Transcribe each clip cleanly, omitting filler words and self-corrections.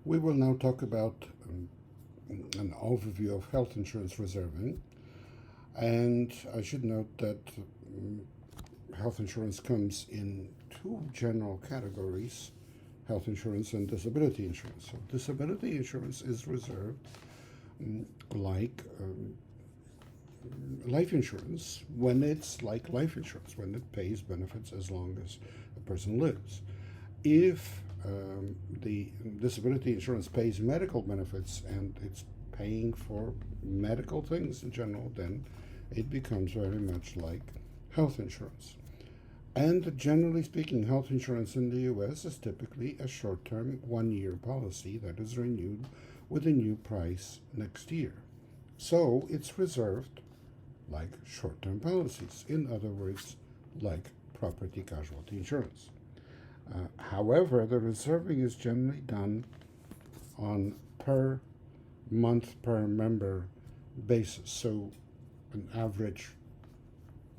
We will now talk about an overview of health insurance reserving. And I should note that health insurance comes in two general categories: health insurance and disability insurance. So, disability insurance is reserved like life insurance when it's like life insurance, when it pays benefits as long as a person lives. If the disability insurance pays medical benefits and it's paying for medical things in general, then it becomes very much like health insurance. And generally speaking, health insurance in the US is typically a short term, 1 year policy that is renewed with a new price next year. So it's reserved like short term policies, in other words, like property casualty insurance. However, the reserving is generally done on per month per member basis. So an average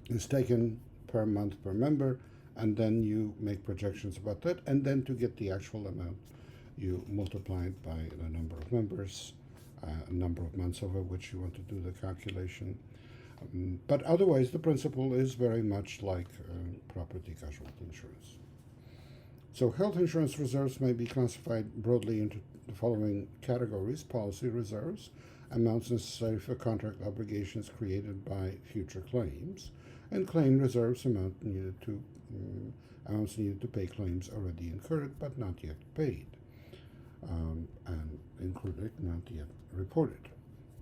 is taken per month per member, and then you make projections about that, and then to get the actual amount, you multiply it by the number of members, number of months over which you want to do the calculation. But otherwise, the principle is very much like property casualty insurance. So, health insurance reserves may be classified broadly into the following categories: policy reserves, amounts necessary for contract obligations created by future claims, and claim reserves, amounts needed to pay claims already incurred but not yet paid, and included not yet reported.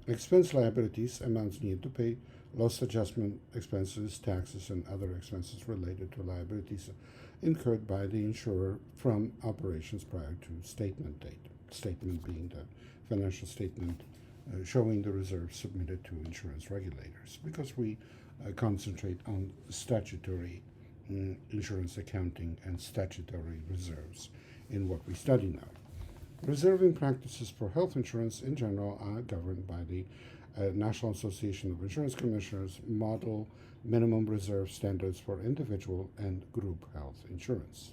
Expense liabilities, amounts needed to pay loss adjustment expenses, taxes, and other expenses related to liabilities incurred by the insurer from operations prior to statement date. Statement being the financial statement showing the reserves submitted to insurance regulators, because we concentrate on statutory insurance accounting and statutory reserves in what we study now. Reserving practices for health insurance in general are governed by the National Association of Insurance Commissioners Model Minimum Reserve Standards for Individual and Group Health Insurance.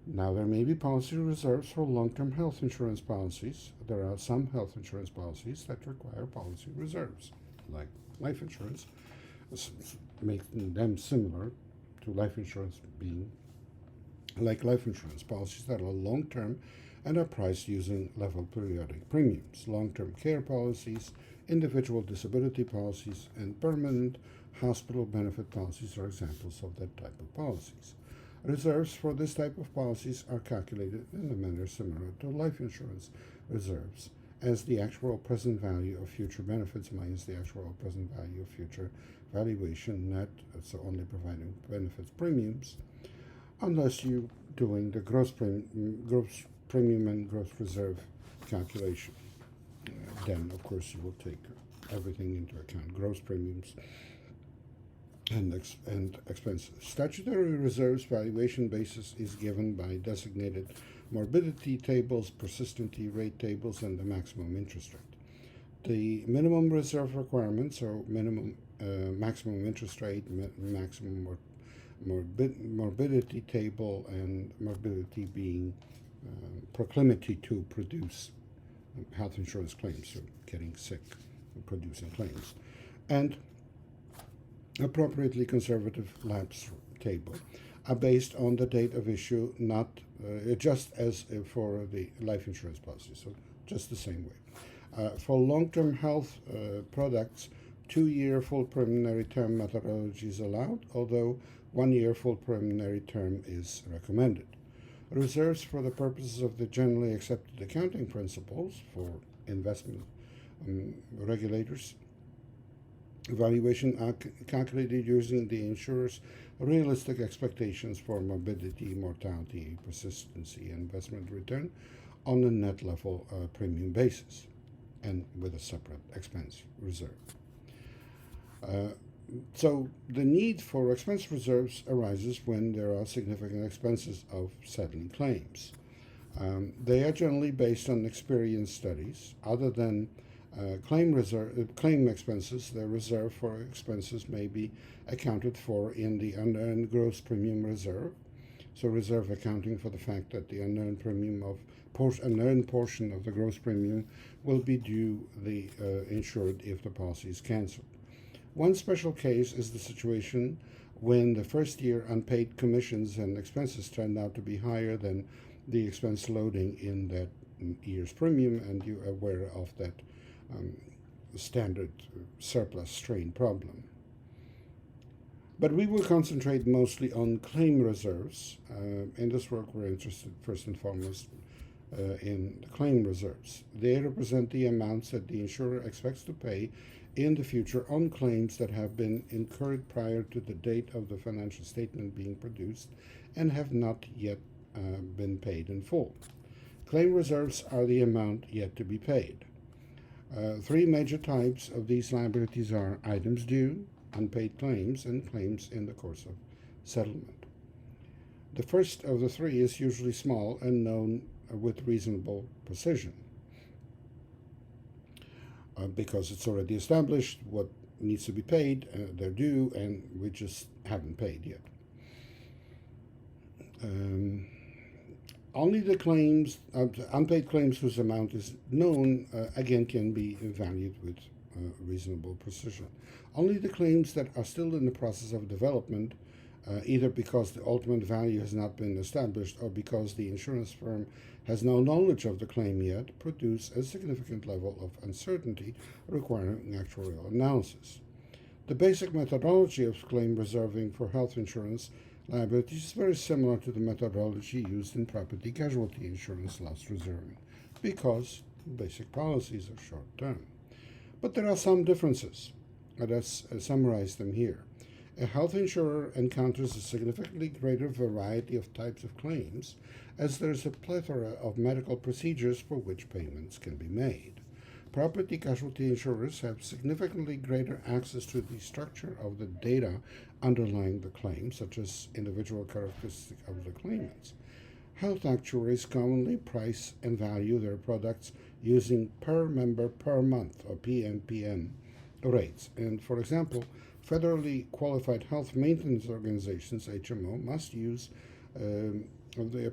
Now, there may be policy reserves for long-term health insurance policies. There are some health insurance policies that require policy reserves, like life insurance, making them similar to life insurance, being like life insurance policies that are long-term and are priced using level periodic premiums. Long-term care policies, individual disability policies, and permanent hospital benefit policies are examples of that type of policies. Reserves for this type of policies are calculated in a manner similar to life insurance reserves, as the actual present value of future benefits minus the actual present value of future valuation net, so only providing benefits premiums, unless you're doing the gross premium and gross reserve calculation. Then, of course, you will take everything into account: gross premiums and expenses. Statutory reserves valuation basis is given by designated morbidity tables, persistency rate tables, and the maximum interest rate. The minimum reserve requirements are maximum interest rate, maximum morbidity table, and morbidity being proclivity to produce health insurance claims, so getting sick and producing claims, and appropriately conservative lapse table are based on the date of issue, not just as for the life insurance policy, so just the same way. For long-term health products, 2-year full preliminary term methodology is allowed, although 1-year full preliminary term is recommended. Reserves for the purposes of the generally accepted accounting principles for investment regulators evaluation are calculated using the insurer's realistic expectations for morbidity, mortality, persistency, and investment return on a net level premium basis and with a separate expense reserve. So the need for expense reserves arises when there are significant expenses of settling claims. They are generally based on experience studies. Other than claim expenses, the reserve for expenses may be accounted for in the unearned gross premium reserve, So reserve accounting for the fact that the unearned unearned portion of the gross premium will be due the insured if the policy is cancelled. One special case is the situation when the first year unpaid commissions and expenses turned out to be higher than the expense loading in that year's premium, and you are aware of that standard surplus strain problem. But we will concentrate mostly on claim reserves. In this work, we're interested first and foremost in the claim reserves. They represent the amounts that the insurer expects to pay in the future on claims that have been incurred prior to the date of the financial statement being produced and have not yet been paid in full. Claim reserves are the amount yet to be paid. Three major types of these liabilities are items due, unpaid claims, and claims in the course of settlement. The first of the three is usually small and known with reasonable precision because it's already established what needs to be paid, they're due, and we just haven't paid yet. Only the claims, unpaid claims whose amount is known, again, can be valued with reasonable precision. Only the claims that are still in the process of development, either because the ultimate value has not been established or because the insurance firm has no knowledge of the claim yet, produce a significant level of uncertainty requiring actuarial analysis. The basic methodology of claim reserving for health insurance liabilities is very similar to the methodology used in property casualty insurance loss reserving, because basic policies are short term. But there are some differences. Let us summarize them here. A health insurer encounters a significantly greater variety of types of claims, as there is a plethora of medical procedures for which payments can be made. Property casualty insurers have significantly greater access to the structure of the data underlying the claim, such as individual characteristics of the claimants. Health actuaries commonly price and value their products using per member per month, or PMPM, rates. And for example, federally qualified health maintenance organizations, HMO, must use the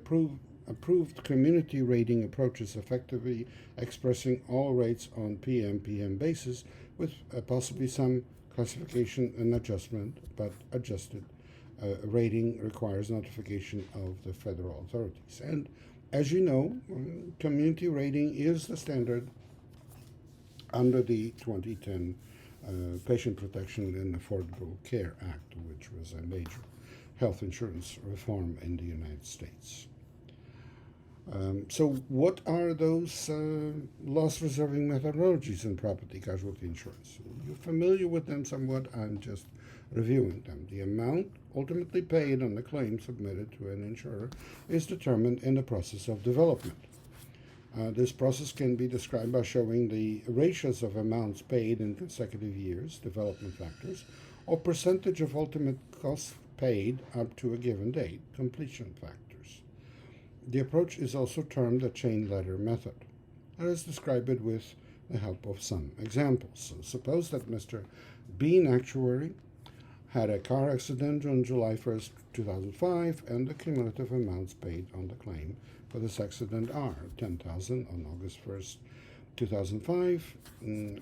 approved community rating approaches, effectively expressing all rates on PMPM basis with possibly some classification and adjustment, but adjusted rating requires notification of the federal authorities. And as you know, community rating is the standard under the 2010 Patient Protection and Affordable Care Act, which was a major health insurance reform in the United States. So what are those loss reserving methodologies in property casualty insurance? You're familiar with them somewhat. I'm just reviewing them. The amount ultimately paid on the claim submitted to an insurer is determined in the process of development. This process can be described by showing the ratios of amounts paid in consecutive years, development factors, or percentage of ultimate costs paid up to a given date, completion factors. The approach is also termed the chain letter method. Let us describe it with the help of some examples. So suppose that Mr. Bean, actuary, had a car accident on July 1st, 2005, and the cumulative amounts paid on the claim for this accident are $10,000 on August 1st, 2005, $1,000,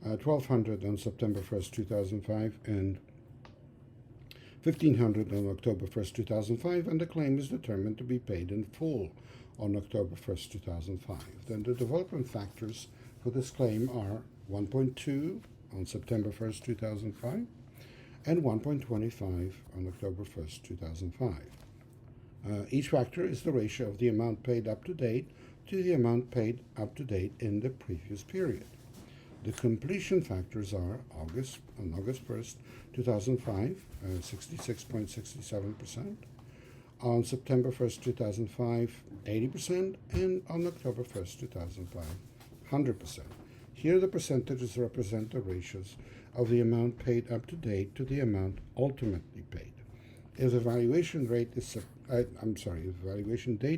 $1,200 on September 1st, 2005, and $1,500 on October 1st, 2005, and the claim is determined to be paid in full on October 1st, 2005. Then the development factors for this claim are 1.2 on September 1st, 2005, and 1.25 on October 1st, 2005. Each factor is the ratio of the amount paid up to date to the amount paid up to date in the previous period. The completion factors are on August 1st, 2005, 66.67%, on September 1st, 2005, 80%, and on October 1st, 2005, 100%. Here the percentages represent the ratios of the amount paid up to date to the amount ultimately paid. If the valuation date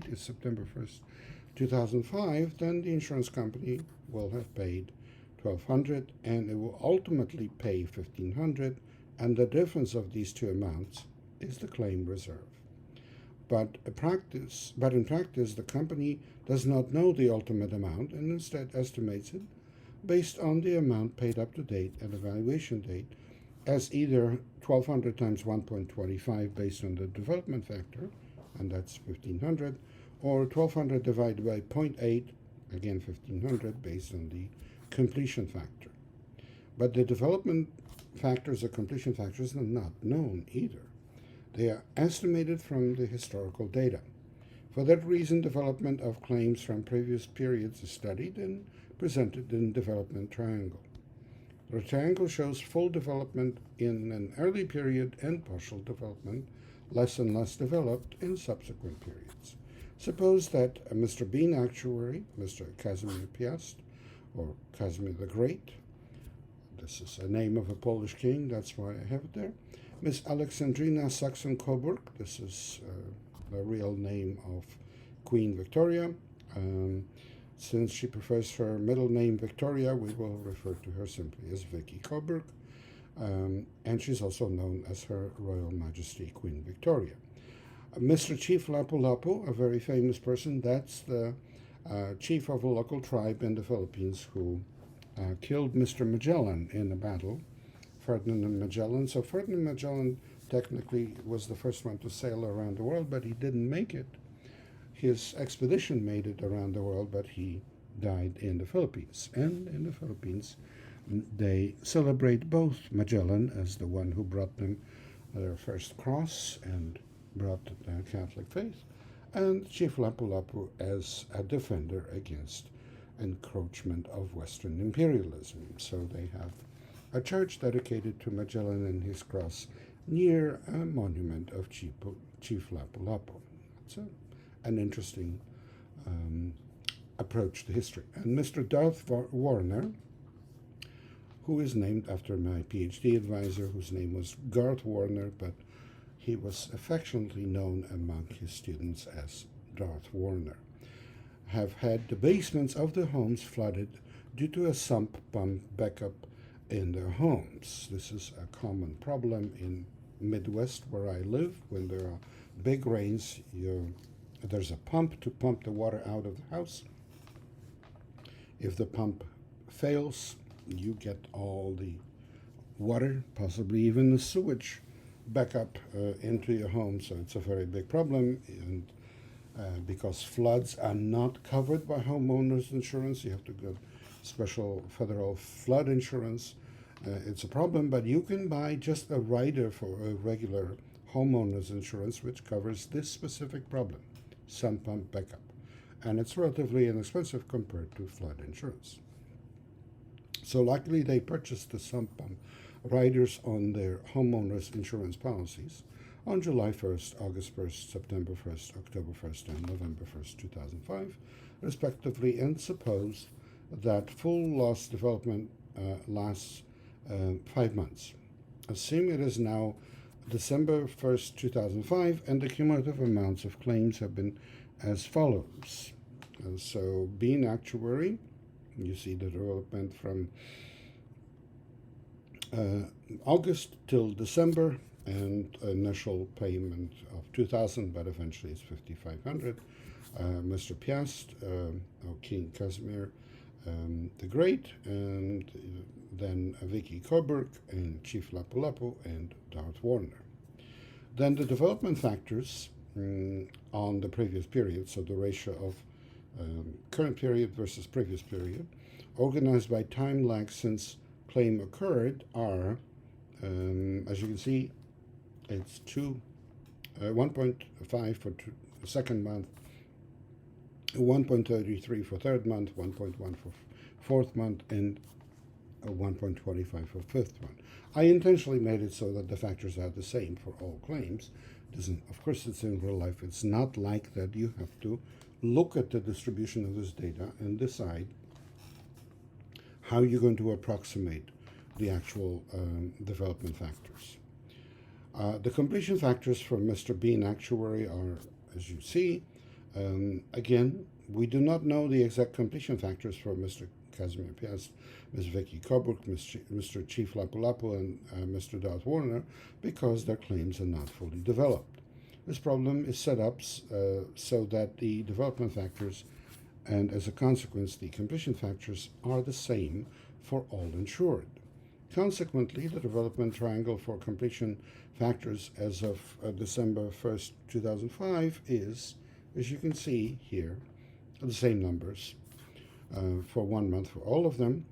is September 1st, 2005, then the insurance company will have paid $1,200 and it will ultimately pay $1,500, and the difference of these two amounts is the claim reserve. But in practice, the company does not know the ultimate amount and instead estimates it based on the amount paid up to date and evaluation date as either 1200 times 1.25 based on the development factor, and that's 1500, or 1200 divided by 0.8, again 1500, based on the completion factor. But the development factors or completion factors are not known either. They are estimated from the historical data. For that reason, development of claims from previous periods is studied and presented in development triangle. The triangle shows full development in an early period and partial development, less and less developed in subsequent periods. Suppose that Mr. Bean Actuary, Mr. Casimir Piast, or Casimir the Great, this is a name of a Polish king, that's why I have it there, Miss Alexandrina Saxon-Coburg, this is the real name of Queen Victoria. Since she prefers her middle name Victoria, we will refer to her simply as Vicky Coburg, and she's also known as Her Royal Majesty Queen Victoria. Mr. Chief Lapu-Lapu, a very famous person, that's the chief of a local tribe in the Philippines who killed Mr. Magellan in a battle, Ferdinand Magellan. So Ferdinand Magellan technically was the first one to sail around the world, but he didn't make it. His expedition made it around the world, but he died in the Philippines. And in the Philippines, they celebrate both Magellan as the one who brought them their first cross and brought the Catholic faith, and Chief Lapu-Lapu as a defender against encroachment of Western imperialism. So they have a church dedicated to Magellan and his cross near a monument of Chief Lapu-Lapu. It's an interesting approach to history. And Mr. Darth Warner, who is named after my PhD advisor, whose name was Garth Warner, but he was affectionately known among his students as Darth Warner, have had the basements of their homes flooded due to a sump pump backup in their homes. This is a common problem in Midwest where I live. When there are big rains, there's a pump to pump the water out of the house. If the pump fails, you get all the water, possibly even the sewage, back up into your home. So it's a very big problem. And because floods are not covered by homeowners insurance, you have to get special federal flood insurance. It's a problem, but you can buy just a rider for a regular homeowners insurance, which covers this specific problem, sump pump backup. And it's relatively inexpensive compared to flood insurance. So luckily they purchased the sump pump riders on their homeowners insurance policies on July 1st, August 1st, September 1st, October 1st, and November 1st, 2005, respectively, and suppose that full loss development lasts 5 months. Assume it is now December 1st, 2005, and the cumulative amounts of claims have been as follows. So Bean Actuary, you see the development from August till December, and initial payment of 2,000, but eventually it's 5,500. Mr. Piast, King Casimir the Great, and then Vicky Coburg, and Chief Lapu-Lapu, and Darth Warner. Then the development factors on the previous period, so the ratio of current period versus previous period, organized by time lag since claim occurred, are, as you can see, it's 1.5 for the second month, 1.33 for third month, 1.1 for fourth month, and 1.25 for fifth month. I intentionally made it so that the factors are the same for all claims. Of course, it's in real life. It's not like that. You have to look at the distribution of this data and decide how you're going to approximate the actual development factors. The completion factors for Mr. Bean Actuary are, as you see, again, we do not know the exact completion factors for Mr. Casimir Piast, Ms. Vicky Coburg, Mr. Chief Lapu-Lapu, and Mr. Darth Warner, because their claims are not fully developed. This problem is set up so that the development factors and, as a consequence, the completion factors are the same for all insured. Consequently, the development triangle for completion factors as of December 1st, 2005 is, as you can see here, the same numbers for 1 month for all of them.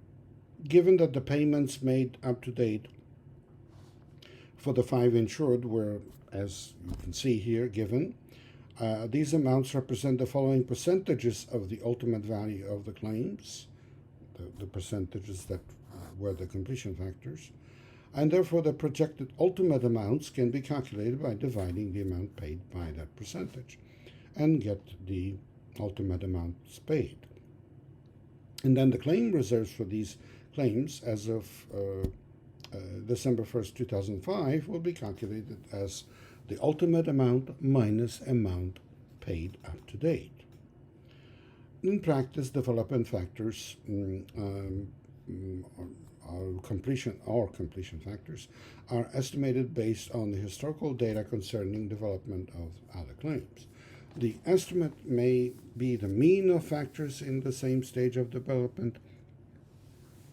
Given that the payments made up to date for the 5 insured were, as you can see here, given, these amounts represent the following percentages of the ultimate value of the claims, the percentages that were the completion factors, and therefore the projected ultimate amounts can be calculated by dividing the amount paid by that percentage and get the ultimate amounts paid. And then the claim reserves for these claims as of December 1st, 2005 will be calculated as the ultimate amount minus amount paid up to date. In practice, development factors completion factors are estimated based on the historical data concerning development of other claims. The estimate may be the mean of factors in the same stage of development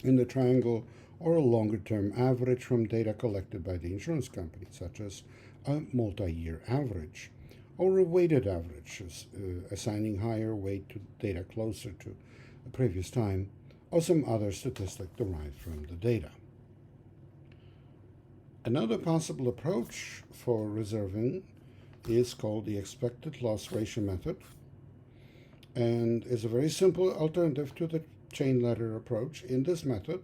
in the triangle, or a longer-term average from data collected by the insurance company, such as a multi-year average, or a weighted average, assigning higher weight to data closer to the previous time, or some other statistic derived from the data. Another possible approach for reserving is called the expected loss ratio method, and is a very simple alternative to the chain letter approach. In this method,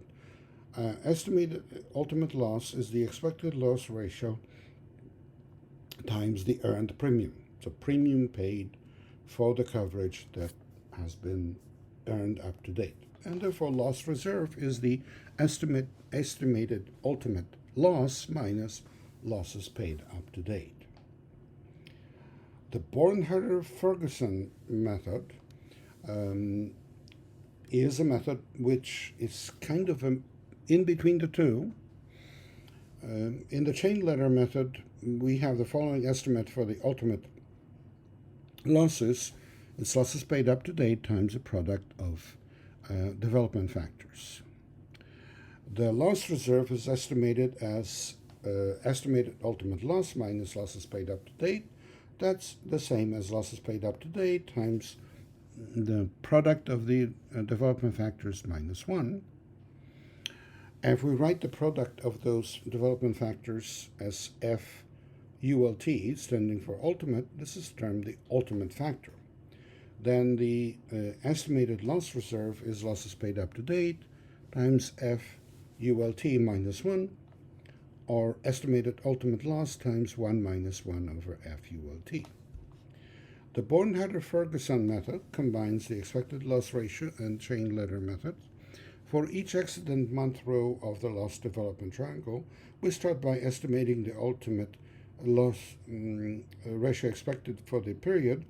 estimated ultimate loss is the expected loss ratio times the earned premium. So premium paid for the coverage that has been earned up to date. And therefore loss reserve is the estimated ultimate loss minus losses paid up to date. The Bornhuetter-Ferguson method is a method which is kind of in between the two. In the chain letter method, we have the following estimate for the ultimate losses. It's losses paid up to date times the product of development factors. The loss reserve is estimated as estimated ultimate loss minus losses paid up to date. That's the same as losses paid up to date times the product of the development factors minus 1. If we write the product of those development factors as FULT, standing for ultimate, this is termed the ultimate factor. Then the estimated loss reserve is losses paid up to date times FULT minus 1, or estimated ultimate loss times 1 minus 1 over FULT. The Bornhuetter-Ferguson method combines the expected loss ratio and chain letter method. For each accident month row of the loss development triangle, we start by estimating the ultimate loss ratio expected for the period,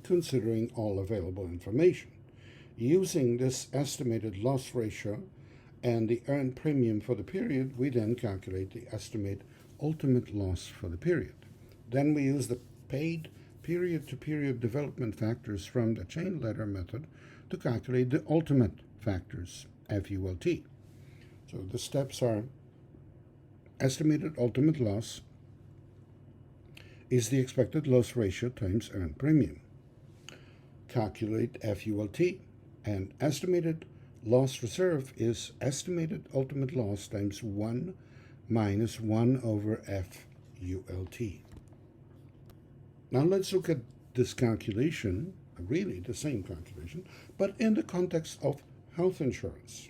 considering all available information. Using this estimated loss ratio and the earned premium for the period, we then calculate the estimated ultimate loss for the period. Then we use the paid period-to-period development factors from the chain letter method to calculate the ultimate factors, FULT. So the steps are: estimated ultimate loss is the expected loss ratio times earned premium. Calculate FULT, and estimated loss reserve is estimated ultimate loss times 1 minus 1 over FULT. Now let's look at this calculation, really the same calculation, but in the context of health insurance.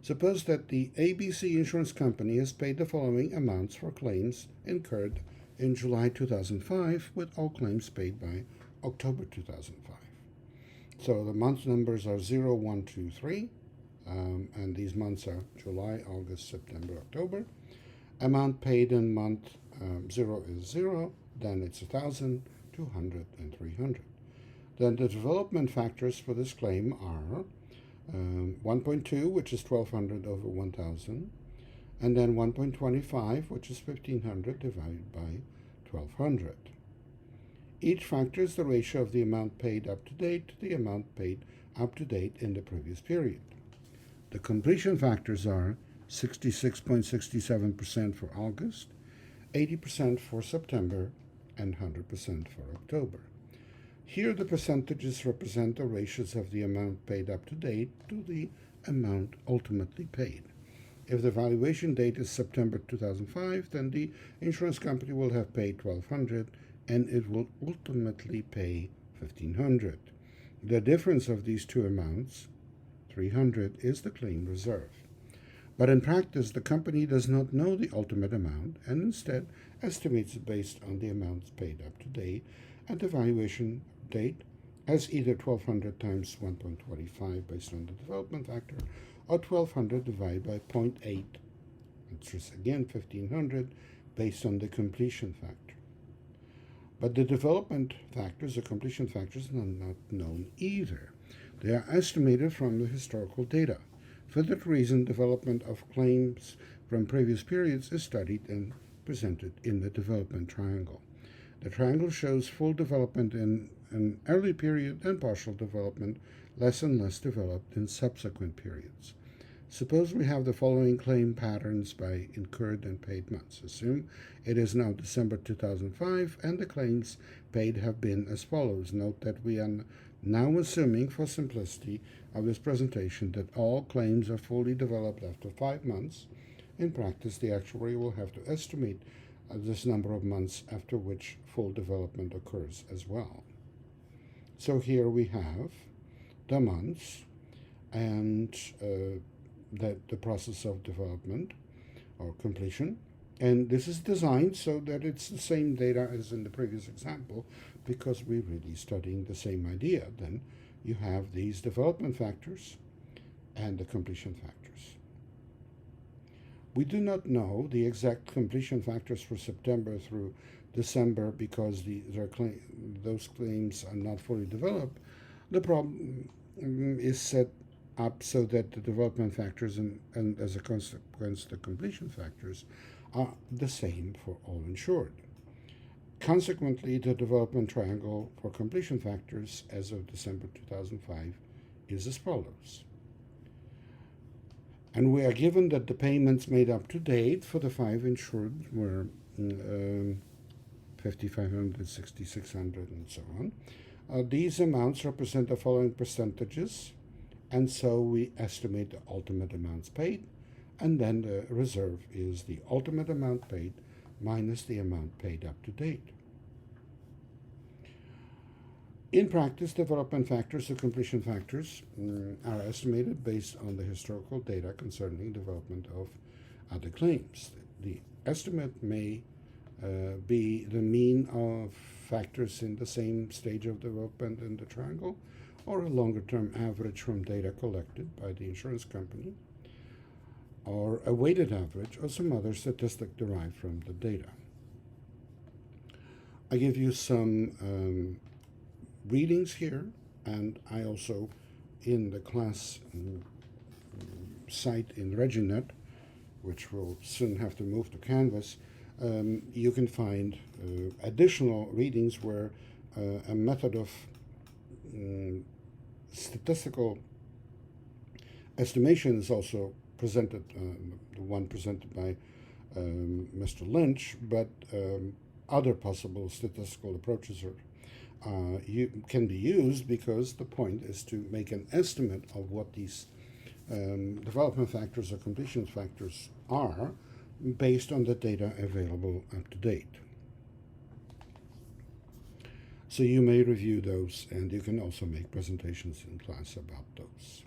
Suppose that the ABC Insurance Company has paid the following amounts for claims incurred in July 2005, with all claims paid by October 2005. So the month numbers are 0, 1, 2, 3, and these months are July, August, September, October. Amount paid in month 0 is 0, then it's 1,000, 200, and 300. Then the development factors for this claim are 1.2, which is 1200 over 1000, and then 1.25, which is 1500 divided by 1200. Each factor is the ratio of the amount paid up to date to the amount paid up to date in the previous period. The completion factors are 66.67% for August, 80% for September, and 100% for October. Here the percentages represent the ratios of the amount paid up to date to the amount ultimately paid. If the valuation date is September 2005, then the insurance company will have paid 1200 and it will ultimately pay 1500. The difference of these two amounts, 300, is the claim reserve. But in practice, the company does not know the ultimate amount and instead estimates it based on the amounts paid up to date at the valuation date as either 1200 times 1.25 based on the development factor or 1200 divided by 0.8, which is again 1500 based on the completion factor. But the development factors, the completion factors, are not known either. They are estimated from the historical data. For that reason, development of claims from previous periods is studied and presented in the development triangle. The triangle shows full development in an early period and partial development, less and less developed in subsequent periods. Suppose we have the following claim patterns by incurred and paid months. Assume it is now December 2005 and the claims paid have been as follows. Note that we are now assuming, for simplicity of this presentation, that all claims are fully developed after 5 months. In practice, the actuary will have to estimate this number of months after which full development occurs as well. So here we have the months and the process of development or completion. And this is designed so that it's the same data as in the previous example because we're really studying the same idea. Then you have these development factors and the completion factors. We do not know the exact completion factors for September through December because those claims are not fully developed. The problem is set up so that the development factors and as a consequence the completion factors are the same for all insured. Consequently, the development triangle for completion factors as of December 2005 is as follows. And we are given that the payments made up to date for the 5 insured were 5,500, 6,600, and so on. These amounts represent the following percentages, and so we estimate the ultimate amounts paid, and then the reserve is the ultimate amount paid minus the amount paid up to date. In practice, development factors or completion factors are estimated based on the historical data concerning development of other claims. The estimate may be the mean of factors in the same stage of development in the triangle, or a longer-term average from data collected by the insurance company, or a weighted average, or some other statistic derived from the data. I give you some readings here, and I also, in the class site in Reginet, which will soon have to move to Canvas, you can find additional readings where a method of statistical estimation is also presented, the one presented by Mr. Lynch, but other possible statistical approaches can be used because the point is to make an estimate of what these development factors or completion factors are based on the data available up to date. So you may review those, and you can also make presentations in class about those.